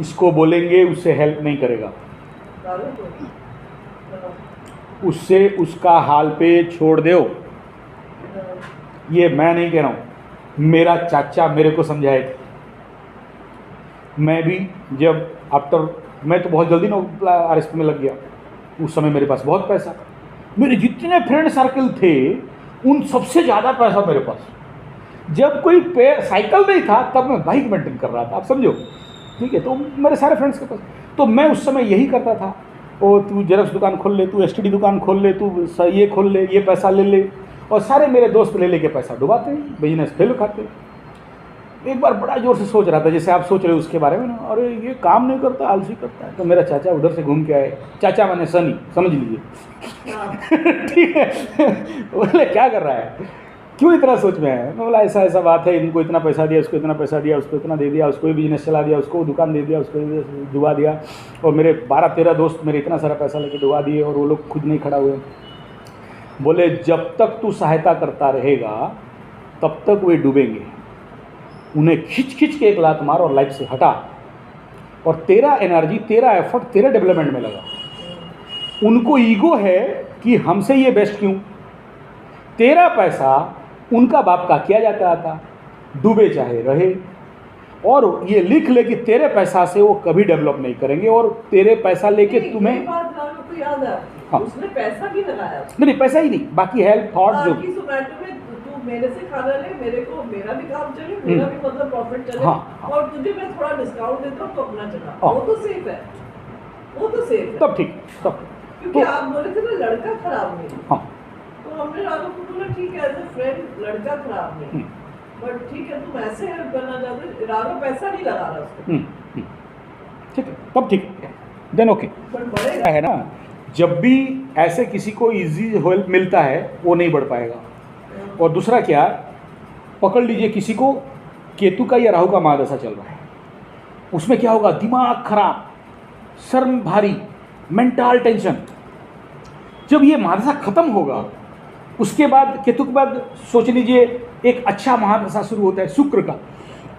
इसको बोलेंगे उससे हेल्प नहीं करेगा, उससे उसका हाल पे छोड़ दो। ये मैं नहीं कह रहा हूँ, मेरा चाचा मेरे को समझाए थे। मैं भी जब आफ्टर, मैं तो बहुत जल्दी RSP में लग गया। उस समय मेरे पास बहुत पैसा, मेरे जितने फ्रेंड सर्कल थे उन सबसे ज़्यादा पैसा मेरे पास। जब कोई साइकिल नहीं था तब मैं बाइक मेंटेन कर रहा था, आप समझो, ठीक है। तो मेरे सारे फ्रेंड्स के पास, तो मैं उस समय यही करता था, ओ तू जेरॉक्स दुकान खोल ले, तू STD दुकान खोल ले, तू ये खोल ले, ये पैसा ले ले। और सारे मेरे दोस्त ले लेके पैसा डुबाते, बिजनेस फेल खाते। एक बार बड़ा जोर से सोच रहा था, जैसे आप सोच रहे हो उसके बारे में ना, अरे ये काम नहीं करता, आलसी करता है। तो मेरा चाचा उधर से घूम के आए, चाचा मैंने सनी, समझ लीजिए ठीक है। बोले क्या कर रहा है, क्यों इतना सोच में है? मैं बोला ऐसा ऐसा बात है, इनको इतना पैसा दिया, उसको इतना पैसा दिया, उसको इतना दे दिया, उसको भी बिजनेस चला दिया, उसको दुकान दे दिया, उसको डुबा दिया। और मेरे 12-13 दोस्त मेरे इतना सारा पैसा लेके डुबा दिए और वो लोग खुद नहीं खड़ा हुए। बोले जब तक तू सहायता करता रहेगा तब तक वे डूबेंगे, उन्हें खींच खींच के एक लात मार और लाइफ से हटा, और तेरा एनर्जी, तेरा एफर्ट तेरे डेवलपमेंट में लगा। उनको ईगो है कि हमसे ये बेस्ट क्यों, तेरा पैसा उनका बाप का किया जाता था, डूबे चाहे रहे। और ये लिख ले कि तेरे पैसा से वो कभी डेवलप नहीं करेंगे, और तेरे पैसा लेके तुम्हें याद है, हाँ, उसने पैसा भी लगाया, नहीं पैसा ही नहीं, बाकी हेल्प थॉट जो मेरे से खाना ले, मेरे को मेरा भी काम चले, मेरा भी मतलब प्रॉफिट चले, हाँ, और तुझे मैं थोड़ा डिस्काउंट देता हूँ तो अपना चला, हाँ, वो तो सेफ है, वो तो सेफ है। तब ठीक, तब क्योंकि तो, आप बोले थे ना लड़का खराब नहीं, हाँ, तो हमने राघव को बोला ठीक है, एज ए फ्रेंड लड़का खराब नहीं, बट ठीक है तुम ऐसे हेल्प करना चाहते, राघव पैसा नहीं लगा रहा उसको, ठीक है, तब ठीक है, देन ओके। बट बढ़ेगा है ना, जब भी ऐसे किसी को इजी हेल्प मिलता है वो नहीं बढ़ पाएगा। और दूसरा क्या, पकड़ लीजिए किसी को केतु का या राहु का महादशा चल रहा है, उसमें क्या होगा, दिमाग खराब, सर भारी, मेंटल टेंशन। जब ये महादशा खत्म होगा उसके बाद केतु के बाद सोच लीजिए एक अच्छा महादशा शुरू होता है शुक्र का,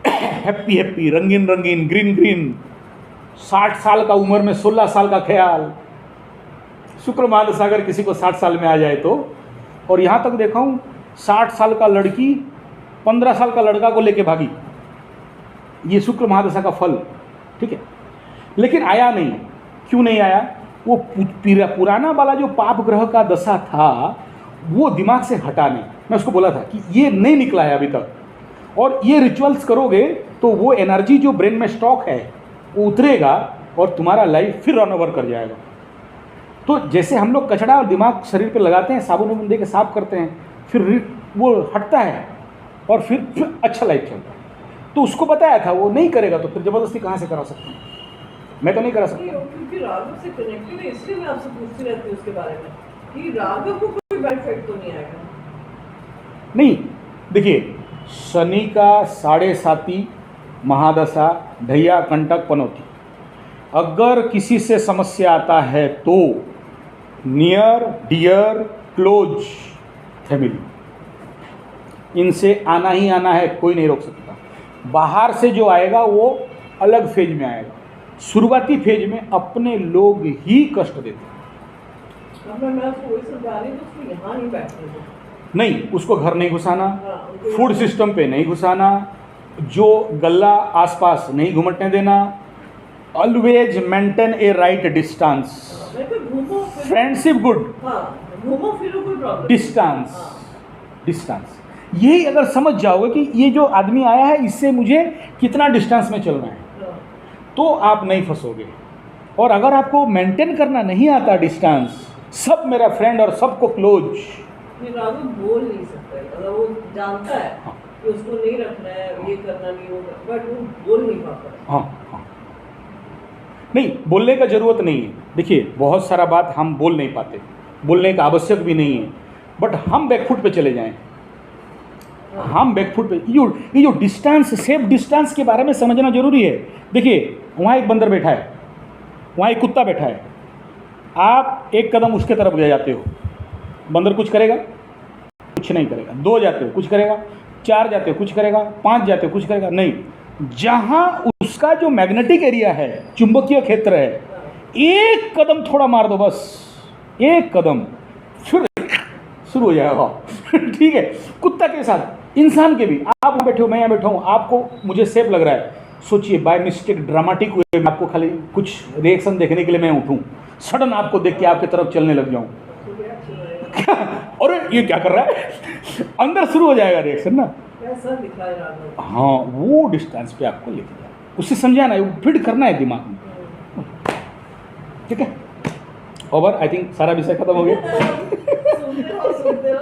हैप्पी हैप्पी, रंगीन रंगीन, ग्रीन ग्रीन, 60 साल का उम्र में 16 साल का ख्याल। शुक्र महादशा अगर किसी को 60 साल में आ जाए तो, और यहाँ तक देखा हूँ 60 साल का लड़की 15 साल का लड़का को लेके भागी, ये शुक्र महादशा का फल, ठीक है। लेकिन आया नहीं, क्यों नहीं आया, वो पुराना वाला जो पाप ग्रह का दशा था वो दिमाग से हटा नहीं। मैं उसको बोला था कि ये नहीं निकला है अभी तक, और ये रिचुअल्स करोगे तो वो एनर्जी जो ब्रेन में स्टॉक है वो उतरेगा और तुम्हारा लाइफ फिर रन ओवर कर जाएगा। तो जैसे हम लोग कचड़ा और दिमाग शरीर पे लगाते हैं, साबुन वाबुन दे के साफ करते हैं, फिर वो हटता है और फिर अच्छा लाइफ चलता है। तो उसको बताया था, वो नहीं करेगा तो फिर ज़बरदस्ती कहाँ से करा सकते हैं, मैं तो नहीं करा सकता। क्योंकि राघव से कनेक्टेड है, इसलिए मैं आपसे पूछती रहती हूँ उसके बारे में कि राघव को कोई बैड इफेक्ट तो नहीं आएगा। नहीं, देखिए शनि का 7.5 महादशा, ढैया, कंटक, पनौती, अगर किसी से समस्या आता है तो नियर डियर क्लोज फैमिली, इनसे आना ही आना है, कोई नहीं रोक सकता। बाहर से जो आएगा वो अलग फेज में आएगा, शुरुआती फेज में अपने लोग ही कष्ट देते हैं। नहीं, उसको घर नहीं घुसाना, फूड सिस्टम पे नहीं घुसाना, जो गल्ला आसपास नहीं घुमटने देना, ऑलवेज मेंटेन ए right distance, friendship good, distance. यही अगर समझ जाओगे कि ये जो आदमी आया है इससे मुझे कितना डिस्टेंस में चलना है, तो आप नहीं फंसोगे। और अगर आपको मेंटेन करना नहीं आता डिस्टेंस, सब मेरा फ्रेंड और सबको क्लोज, बोल नहीं सकता, अगर वो जानता है कि उसको नहीं रखना है, ये करना नहीं होगा, बट वो बोल नहीं पाता। हाँ, नहीं बोलने का ज़रूरत नहीं है। देखिए बहुत सारा बात हम बोल नहीं पाते, बोलने का आवश्यक भी नहीं है, बट हम बैकफुट पे चले जाएं, हम बैकफुट पे, ये जो डिस्टेंस, सेफ डिस्टेंस के बारे में समझना जरूरी है। देखिए वहाँ एक बंदर बैठा है, वहाँ एक कुत्ता बैठा है, आप एक कदम उसके तरफ ले जाते हो, बंदर कुछ करेगा? कुछ नहीं करेगा। 2 जाते हो, कुछ करेगा? 4 जाते हो, कुछ करेगा? 5 जाते हो, कुछ करेगा? नहीं। जहां उसका जो मैग्नेटिक एरिया है, चुंबकीय क्षेत्र है, एक कदम थोड़ा मार दो, बस एक कदम, फिर शुरू हो जाएगा। ठीक है, कुत्ता के साथ, इंसान के भी। आप वहाँ बैठे हो, मैं यहाँ बैठा हूँ, आपको मुझे सेफ लग रहा है, सोचिए बाय मिस्टेक ड्रामेटिक वे में आपको खाली कुछ रिएक्शन देखने के लिए मैं उठूँ, सडन आपको देख के आपकी तरफ चलने लग जाऊँ, और ये क्या कर रहा है, अंदर शुरू हो जाएगा रिएक्शन ना। कैसा दिखा यार। हाँ, वो डिस्टेंस पे आपको लेके जाए, उससे समझाना है, फिट करना है दिमाग में। ठीक है, ओवर, आई थिंक सारा विषय खत्म हो गया। सुनते हो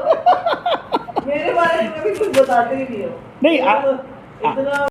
मेरे बारे में कभी कुछ बताते ही नहीं हो। नहीं, इतना